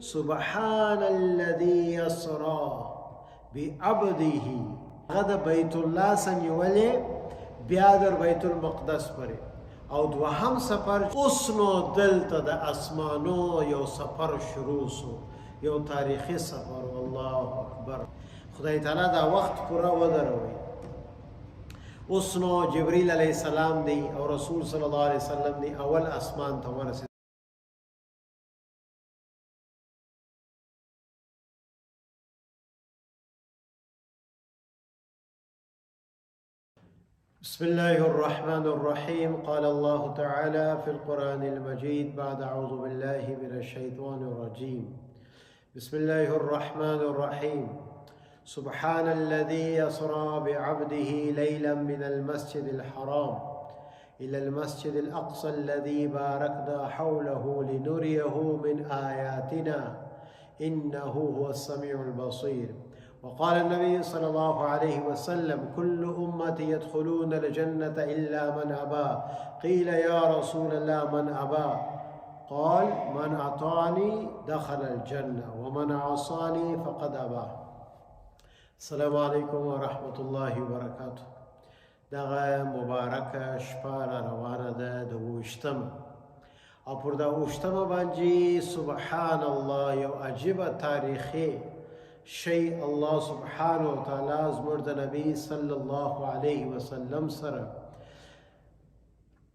سبحان الذي يسرى بعبده هذا بیت الله سنیولې بیا در بیت المقدس پرې او دوهم سفر اوس نو دلته د اسمانو یو سفر شروع سو یو تاریخي سفر الله اکبر خدای تعالی دا وخت پورا ودروي اوس نو جبريل علیه السلام دی او رسول صلی الله علیه وسلم دی اول اسمان ته ورسېد بسم الله الرحمن الرحيم قال الله تعالى في القرآن المجيد بعد أعوذ بالله من الشيطان الرجيم بسم الله الرحمن الرحيم سبحان الذي يسرى بعبده ليلا من المسجد الحرام إلى المسجد الأقصى الذي باركنا حوله لنريه من آياتنا إنه هو السميع البصير وقال النبي صلى الله عليه وسلم كل أمتي يدخلون الجنة إلا من أبى قيل يا رسول الله من أبى قال من أطاعني دخل الجنة ومن عصاني فقد أبى السلام عليكم ورحمة الله وبركاته دغه مبارکه شپه را روانه ده د اوشتمه او پر دا اوشتمه باندې سبحان الله یو عجیبه تاریخي شی الله سبحانه وتعالی زموږ د نبی صلی الله علیه وسلم سره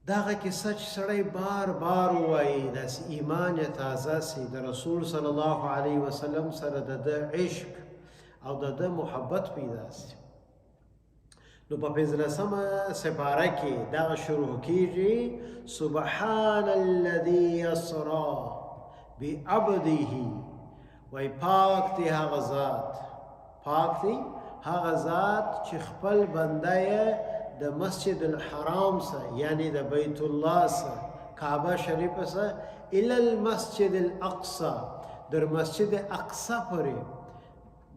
دغه کیسه چې سړی بار بار وایي داسې ایمان یې تازه سي د رسول صلی الله علیه وسلم سره د ده عشق او د ده محبت پیدا سي نو په پنځلسمه سپاره کې دغه شروع کیږي سبحان الذي يسرى بعبده وای پاک دی هغه ذات چې خپل بنده د مسجد الحرام سره یعنی د بیت الله سره کعبه شریفه سره الی المسجد الاقصى در مسجد اقصی پورې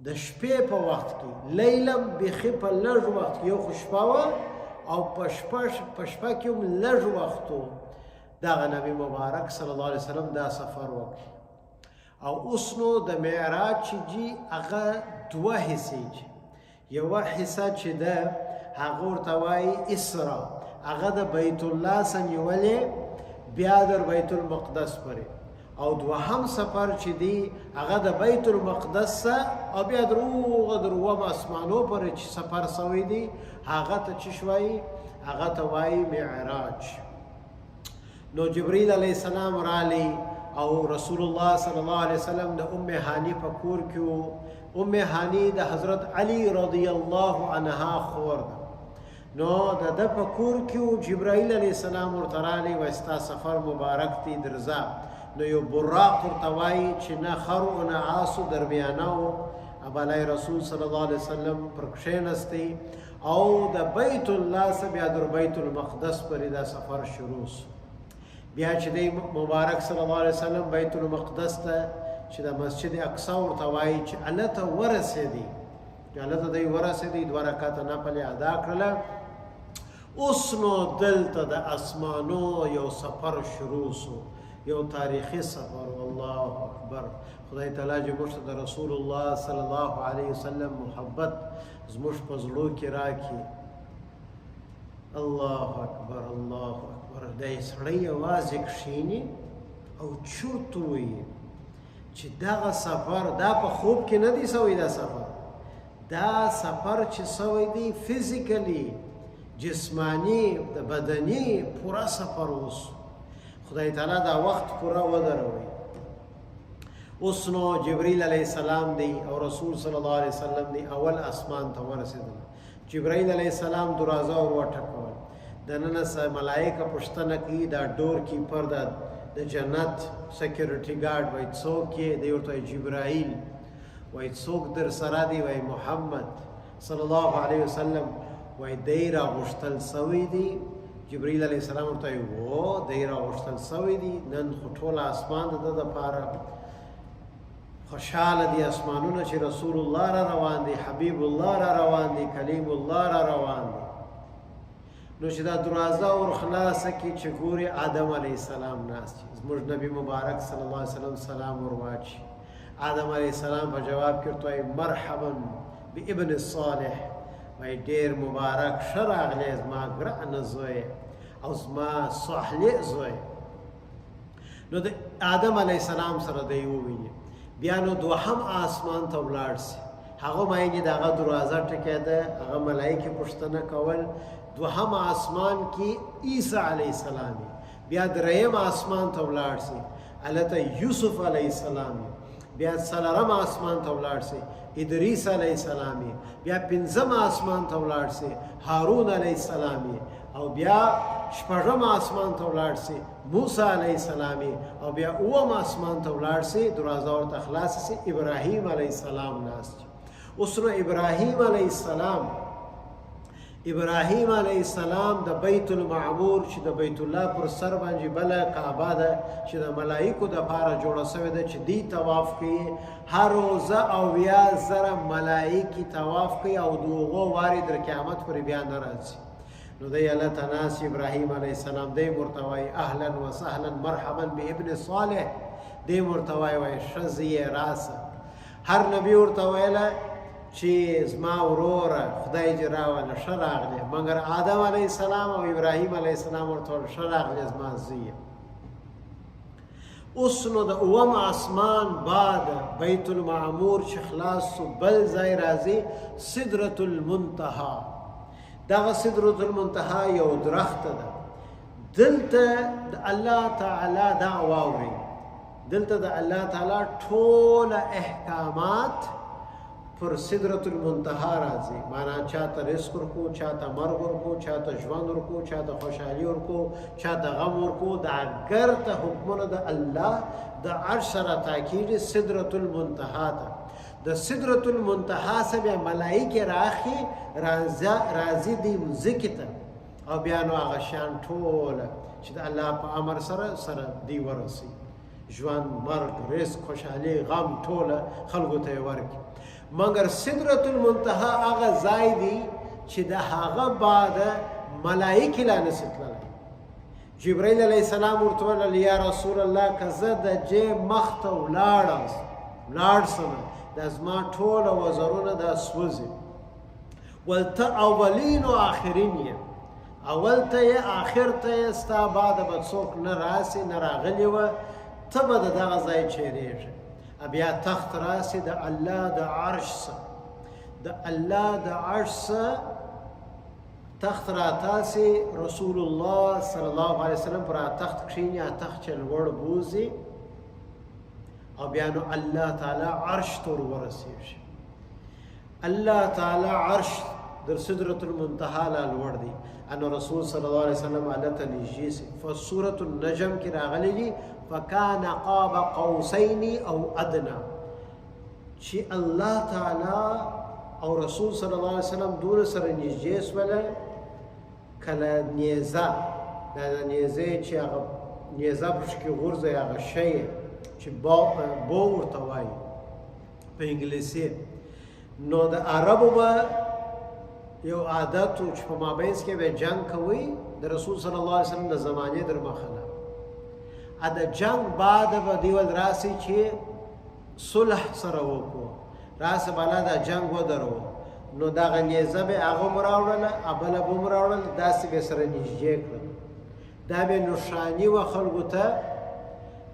د شپې په وخت کې لیلم بخې په لږ وخت یو خوشپاوه او په شپه کې هم لږ وختو دغه نبی مبارک صلی الله علیه وسلم دا سفر وکړي او اوس نو د معراج چې جي هغه دوه حصې دي یوه حصه چې ده هغه ورته وایي اسرا هغه د بیت الله څخه نیولې بیا در بیت المقدس پورې او دوهم سفر چې دی هغه د بیت المقدس او بیا دروغه اسمانو پورې چې سفر سوی دی هغه ته چې شوی هغه ته وایي معراج نو جبريل علیه السلام رالی او رسول الله صلی الله علیه وسلم د ام هانی په کور کې ام هانی د حضرت علی رضی الله عنها خور ده نو د ده په کور کې جبرائیل علیه السلام ورته رالی و ستا سفر مبارک دی درځه نو یو براق ورته وایي چې نه خر و نه آسو درمیانه و ابلای رسول صلی الله علیه وسلم پر کښېنستی او د بیت الله څخه بیا در بیت المقدس پورې دا سفر شروع سو بیا چې دی مبارک صلی الله علیه وسلم بیت المقدس ته چې د مسجد اقصی ورته وایي چې هلته ورسېدي چې هلته دی ورسېدي دوه رکعته نفل یې ادا کړله اوس نو دلته د اسمانو یو سفر شروع سو یو تاریخي سفر الله اکبر خدای تعالی چې موږ ته د رسول الله صلی الله علیه وسلم محبت زموږ په زړو کې راکړي الله اکبر الله اکبر دی سړی یوازې کښېني او چورت ووایي چې دغه سفر دا په خوب کې نه دی سوی دا سفر چې سوی دی فزیکلی جسمانی د بدني پورا سفر اوس خدای تعالی دا وخت پورا ودروي اوس نو جبريل علیه السلام دی او رسول صلی الله علیه وسلم دی اول اسمان ته ورسېدل جبرائیل علیه السلام دروازه وټکول دننه ملائکه پوښتنه کوي دا ډور کیپر د جنت سکیورټي ګارد وای څوک یې دی ورته جبرائیل وای څوک در سره دی وای محمد صلی الله علیه وسلم وای دی راغوښتل سوی دی جبرائیل علیه السلام ورته و دی راغوښتل سوی دی نن خو ټول اسمان د ده دپاره خوشحاله دي اسمانونه چې رسول الله را روان دی حبیب الله را روان دی کلیم الله را روان دی نو چې دا دروازه ور خلاصه کړي چې ګوري آدم علیه السلام ناست زموږ نبی مبارک صلی الله علیه وسلم سلام ور واچي آدم علیه السلام په جواب کې ورته مرحبا بابن الصالح، وای ډیر مبارک ښه راغلی زما ګرانه زوی او زما صالح زوی. نو د آدم علیه السلام سره دی وویني. بیا نو دوهم آسمان ته ولاړ سي. هغه ماینې د هغه دروازه ټکېده، هغه ملایکې پوښتنه کول. دوهم آسمان کې عیسی علیه السلام، بیا دریم آسمان ته ولاړ سي، هلته یوسف علیه السلام، بیا څلورم آسمان ته ولاړ سي ادریس علیه السلام، بیا پنځم آسمان ته ولاړ سي هارون علیه السلام، او بیا شپږم آسمان ته ولاړ سي موسی علیه السلام، او بیا اووم آسمان ته ولاړ سي دروازه ورته خلاصه سي ابراهیم علیه السلام ناست. اوس نو ابراهیم علیه السلام د بیت المعمور چې د بیت الله پر سر باندې بله کعبه ده چې د ملایکو دپاره جوړه سوې ده چې دی طواف کوي. هر روزه 80,000 ملایکې طواف کوي او د هغو وارې تر قیامت پورې بیا نه راځي. نو دی هلته ناست ابراهیم علیه السلام، دی ورته وایي اهلا وسهلا مرحبا بابن صالح، دی ورته وایي ښه زویه راسه. هر نبي ورته ویله چې زما وروره خدای دې راوله ښه راغلی، مګر آدم علیه السلام او ابراهیم علیه السلام ورته ویل ښه راغلی زما زویه. اوس نو د اووم آسمان بعد بیت المعمور چې خلاص سو بل ځای راځي سدرة المنتهی. دغه سدرة المنتهی یو درخت ده. دلته د الله تعالی دا واوري، دلته د الله تعالی ټول احکامات پر سدرة المنتهی راځي. معنا چاته رزق ورکو، چاته مرګ ورکو، چاته ژوند ورکو، چاته خوشحالي ورکو، چاته غم ورکو. دا ګرته حکمونه د الله د عرش سره تاکید سدرة المنتهی ته. د سدرة المنتهی سره بیا ملایکې راځي دی مځکې ته، او بیا نو هغه شیان ټوله چې د الله په امر سره دی ورسي، ژوند مرګ رزق خوشحالي غم ټوله خلکو ته یې ورکړي. مګر سدرة المنتهی هغه ځای دی چې د هغه بعد ملایکې لا نسي تللی. جبرائیل علیه السلام ورته وویل یا رسول الله که زه د جې مخ ته ولاړ سم دا زما ټوله وزرونه دا سوځي. ول ته اولین و آخرین یې، اول ته یې آخر ته یې، ستا بعده به څوک نه راسي نه راغلي وه، ته به د دغه ځای چیرېږي. بیا تخت راسي د الله د عرش څخه، د الله د عرش څخه تخت راتاسي، رسول الله صلی الله علیه وسلم پر تخت کښیني، تخت چې لوړ بوځي، او بیا نو الله تعالی عرش ته ورسېږي. الله تعالی عرش در سدرة المنتهی لا لوړ دی. ان رسول صلی الله علیه وسلم هلته نږدې سي. فسورة النجم کې راغلی دي فکان قاب قوسین او ادنا، چې الله تعالی او رسول صلی الله علیه وسلم دونه سره نږدې سوله. کله نیزه، دا د نیزې چې هغه نیزه پشکې غورځي هغه شی چې بو ورته وایي په انګلیسي. نو د عربو به یو عادت و چې په مابینځ کې به جنګ کوي د رسول صلی الله علیه وسلم د زمانې در مخه نه. د جنگ بعد به دیول راسي چې صلح سره وکړو، راسه بالا دا جنگ ودرو. نو دغه نیزه به هغه هم راوړله، بله به هم راوړل، داسې به سره نږدې کړل. دا به نښاني وه خلکو ته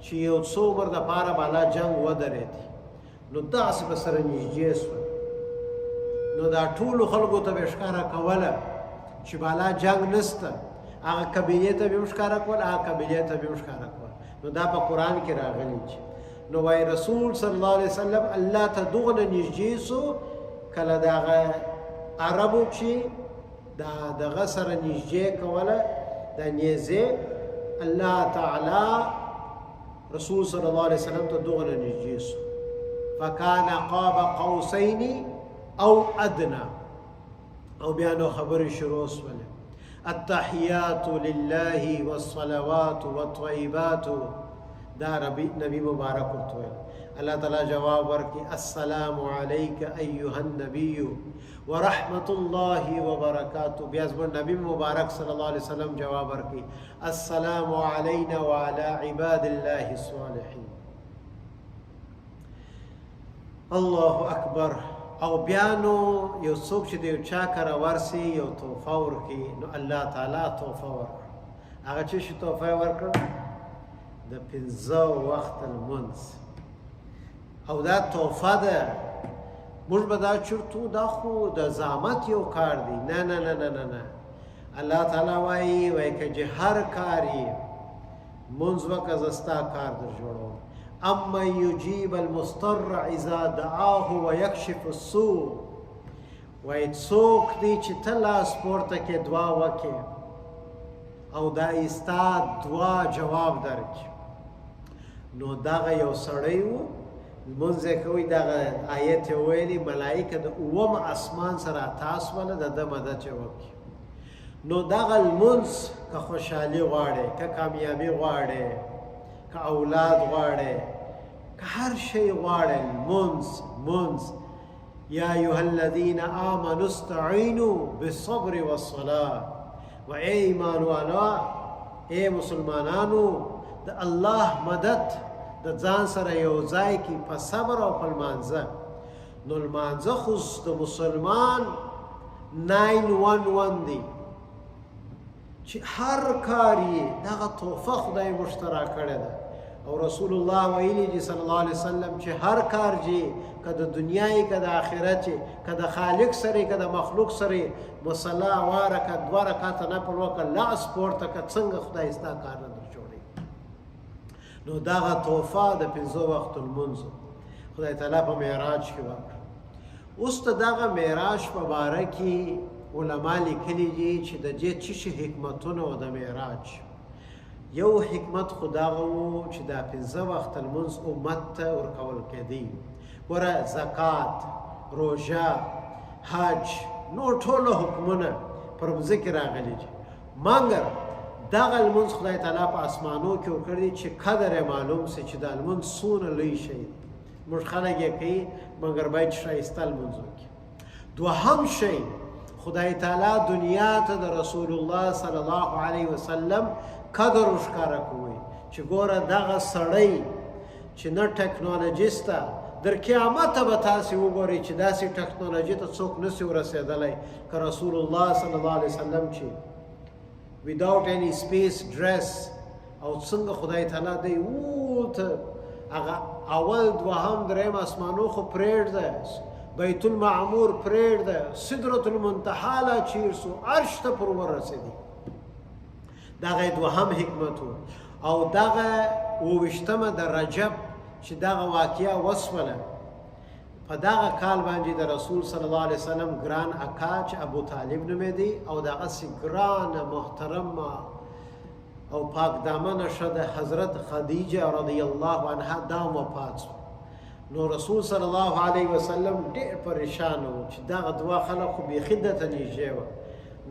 چې یو څو عمر دپاره بالا جنگ ودرېدي. نو داسې به سره نږدې سول. نو دا ټولو خلکو ته به ښکاره کوله چې بالا جنگ نسته. هغه قبیلې ته به هم ښکاره کول، هغه قبیلې ته به هم ښکاره کول. نو دا په قرآن کې راغلی چې نو وایي رسول صلی الله علیه وسلم الله ته دغونه نږدې سو، کله د هغه عربو چې دغه سره نږدې کوله د نیزې، الله تعالی رسول صلی الله علیه وسلم ته دغونه نږدې سو. فکان قاب قوسین او ادنا، او بیا نو خبرې شروع سولې. التحیات لله والصلوات والطیبات، دا نبی مبارک ورته ویل. الله تعالی جواب ورکړي السلام علیک ایها النبی ورحمت الله وبرکاته. بیا زموږ نبی مبارک صلی الله علیه وسلم جواب ورکړي السلام علینا وعلى عباد الله الصالحین. الله اکبر. او بیا نو یو څوک چې د یو چا کره ورسي یو تحفه ورکړي نو الله تعالی تحفه ورکړه. هغه چې شي تحفه ورکړه د 15 وخت لمونځ. او دا تحفه ده. موږ به دا چرتو دا خو د زحمت یو کار دی. نه نه نه نه نه نه. الله تعالی وایي که هر کار یې منځ وکړه زه ستا کار در جوړوم. اما یجیب المضطر اذا دعاه ویکشف السوء. وایي څوک دی چې ته لاس پورته کې دعا وکړې او دا ستا دعا جواب درکړي. نو دغه یو سړی و لمونځ یې کوي. دغه آیت یې ویلي ملایکه د اووم اسمان سره تاسو وله د ده مدد یې وکړي. نو دغه لمونځ که خوشحالي غواړې، که کامیابي غواړې، که اولاد غواړې، که هر شی غواړې، لمونځ یا ایها الذین آمنوا استعینوا بالصبر والصلاة. و ای ایمان والا، ای مسلمانانو، د الله مدد د ځان سره یو ځای کی په صبر او په لمانځه. نو لمانځه خو د مسلمان 911 دی چې هر کار یې دغه تحفه خدای مشترا کړې ده. او رسول الله ویلي دي صلی الله علیه وسلم چې هر کار چې که د دنیا یې که د آخرت یې که د خالق سره که د مخلوق سره مصلا واره که 2 رکعته نفل وکړه لاس پورته که څنګه خدای ستا کار نه در جوړوي. نو دغه تحفه د 15 وختو لمونځو خدای تعالی په معراج کې ورکړه. اوس ته دغه معراج په باره کې علما لیکلي دي چې د دې څه حکمتونه و د معراج. یو حکمت خو دغه و چې دا 15 وخت لمونځ امت ته ورکول کېدی. ګوره زکات، روژه، حج، نور ټول حکمونه پر مځکې راغلي دي. مګر دغه لمونځ خدای تعالی په اسمانو کې وکړي چې قدر یې معلوم سي چې دا لمونځ څونه لوی شی دی. موږ خلک یې کوي مګر باید ښایسته لمونځ وکړي. دوهم شی خدای تعالی دنیا ته د رسول الله صلی الله علیه وسلم قدر وښکاره کوي چې ګوره دغه سړی چې نه ټکنالوژیست ده در قیامته به تاسې وګورئ چې داسې ټکنالوژي ته څوک نسي ورسېدلی که رسول الله صلی الله علیه وسلم چې without any space dress او څنګه خدای تعالی دی وته هغه اول دوهم دریم اسمانو خو پرېږده، بیت المعمور پرېږده، سدرة المنتهی لا چیر سو عرش ته پر ورسېدی. دغه دوهم حکمت او دغه 28مه د رجب چې دغه واقعه وسوله په دغه کال باندې د رسول صلی الله علیه وسلم ګران اکا چې ابو طالب نومېدی او دغه سي ګرانه محترمه او پاک دامنه شده حضرت خدیجه رضی الله عنها دا وفات. نو رسول صلی الله علیه وسلم ډېر پریشان و چې دغه دوه خلک خو بیخي دته نږدې وه.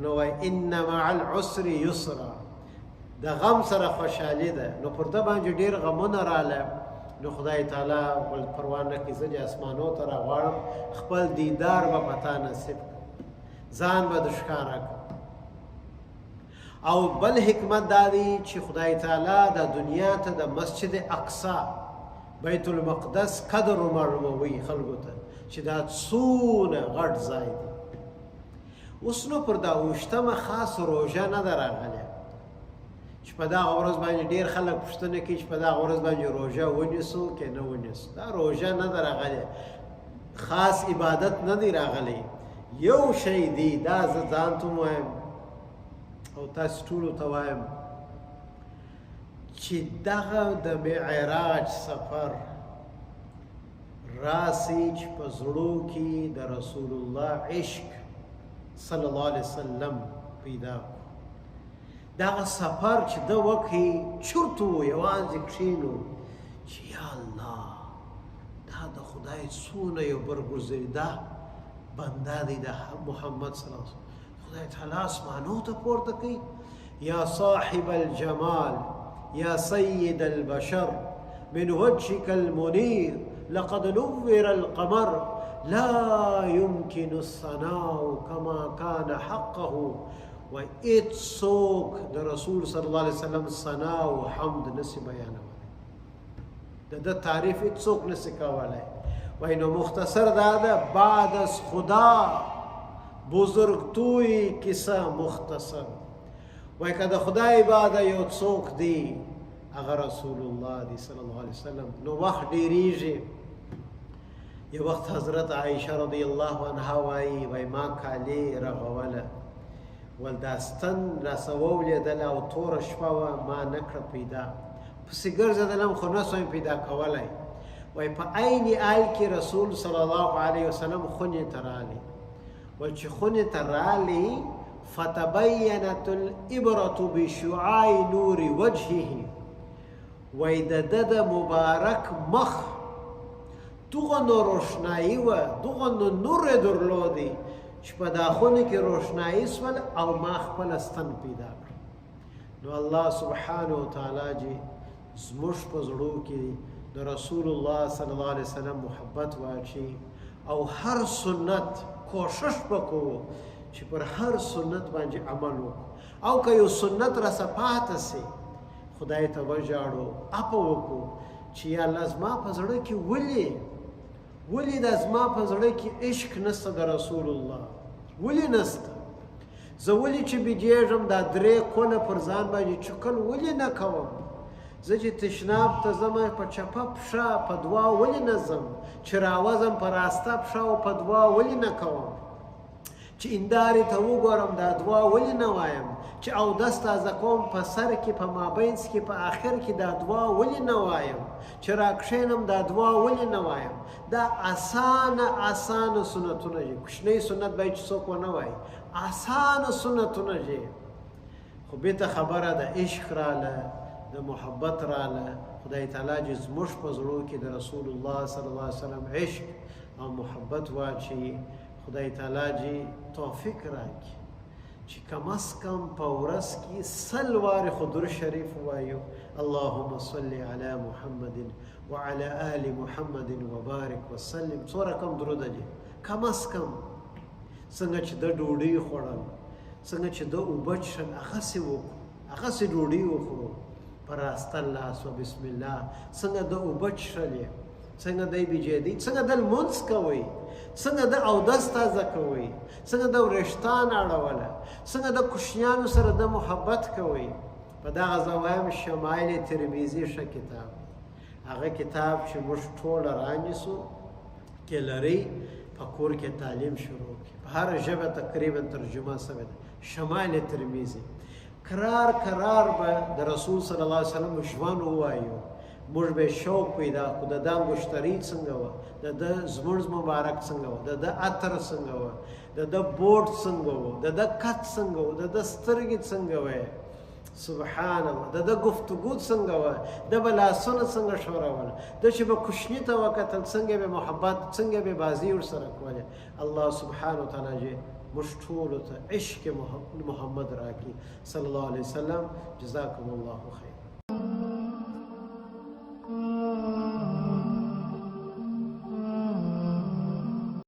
نو وایي ان مع العسر یسرا، د غم سره خوشحالي ده. نو پر ده باندې ډېر غمونه راله. نو خدای تعالی بل پروا نه کړي زه د اسمانو ته راغواړم خپل دیدار به پتا نصیب ځان به د ښکاره کړم. او بل حکمت دا دی چې خدای تعالی د دنیا ته د مسجد اقصی بیت المقدس قدر معلوموي خلکو ته چې دا څونه غټ ځای دی. اوس نو پر دا 28مه خاص روژه نه ده راغلې چې په دغه ورځ باندې ډېر خلک پوښتنه کوي چې په دغه ورځ باندې روژه ونیسو که نه ونیسو. دا روژه نه ده راغلې، خاص عبادت نه دی راغلی. یو شی دی دا زه ځان ته وایم او تاسو ټولو ته وایم چې دغه د معراج سفر راسي چې په زړو کې د رسول الله عشق صلی الله علیه وسلم پیدا کړو. دغه سفر چې ده وکړي چرته یوازې کښېنو چې یا الله دا د خدای څونه یو برګزیده بنده دی د محمد صلی الله علیه وسلم. خدای تعالی اسمانو ته پورته کوي یا صاحب الجمال یا سید البشر من وجهك المنیر لقد نور القمر لا يمكن الثناء كما كان حقه. و هیڅوک د رسول صلی الله علیه وسلم ثنا او حمد نسی بیانولی، د ده تعریف هیڅوک نسی کولی. وای نو مختصر دا ده بعد از خدا بزرگ توی کیسه مختصر وای که د خدای بعد یو څوک دی هغه رسول الله دی صلی الله علیه وسلم. نو وخت ډیریږي. یو وخت حضرت عایشه رضی الله عنها وای ما کالی رغوله ول داستن رسولېدل او توره شپه وه ما نه کړه پیدا پسې ګرځېدلم خو نه سوم پیدا کولی. وای په عین حال کې رسول صلی الله علیه وسلم خونې ته رالی. وای چې خونې ته رالی فتبینت الابرة بشعاع نور وجهه وای د ده د مبارک مخ دغه نو روشنایي وه دغه نو نور یې درلودی چې په دا خونه کې روشنایي سول او ما خپله ستن پیدا کړ. نو الله سبحانه وتعالی جي زموږ په زړو کې د رسول الله صلی الله علیه وسلم محبت واچي او هر سنت کوشش وکړو چې پر هر سنت باندې عمل وکړو او که یو سنت راسه پاته سي خدای ته وژاړو اپه وکړو چې یا الله زما په زړه کې ولې د زما په زړه کې عشق نسته د رسول الله ولې نسته زه ولې چې بېجېږم دا 3 کونه پر ځان باندې چکل ولې نه کوم زه چې تشناب ته ځم په چپه پښه په دعا ولې نه ځم چې راوځم په راسته پښه او په دعا ولې نه کوم چې اندارې ته وګورم دا دعا ولې نه وایم چې اودس تازه کوم په سر کې په مابینځ کې په آخر کې دا دعا ولې نه وایم چې راکښېنم دا دعا ولې نه وایم. دا اسانه سنتونه دي. کوچنی سنت باید چې څوک ونه وایي اسانه سنتونه دي. خو بېرته خبره د عشق راله د محبت راله. خدای تعالی چې زموږ په زړو کې د رسول الله صلی الله علیه وسلم عشق او محبت واچي خدای تعالی جی توفیق راکړي چې کم از کم په ورځ کې 100 وارې خو درود شریف ووایو اللهم صل علی محمد وعلى آل محمد وبارک وسلم. څو رقم درود دی کم از کم. څنګه چې د ډوډۍ خوړل څنګه چې د اوبه څښل هغسې وکړو هغسې ډوډۍ وخورو په راسته لاس و بسم الله. څنګه د اوبه څښلې څنګه دی بېجېدی څنګه د لمونځ کوئ څنګه د اودس تازه کوئ څنګه د وریښتان اړوله څنګه د کوچنیانو سره د محبت کوئ. په دغه زه وایم شمایل ترمیزي ښه کتاب هغه کتاب چې موږ ټوله رانیسو کې لرئ په کور کې تعلیم شروع کړي په هره ژبه تقریبا ترجمه سوې ده. شمایل ترمیزي کرار به د رسول صلی الله علیه وسلم ژوند ووایو موږ به شوق پیدا کړو د دا مشتری څنګه وه د ده زموږ مبارک څنګه وه د ده عطر څنګه وه د ده بوټ څنګه وه د ده کت څنګه وه د ده سترګې څنګه وې سبحان الله د ده گفتگو څنګه وه د به لاسونه څنګه ښورول د چې به کوچني ته وکتل څنګه به محبت څنګه به بازي ورسره کولې. الله سبحانه وتعالی جي موږ ټولو ته عشق محمد راکړي صلی الله علیه وسلم. جزاکم الله خیر.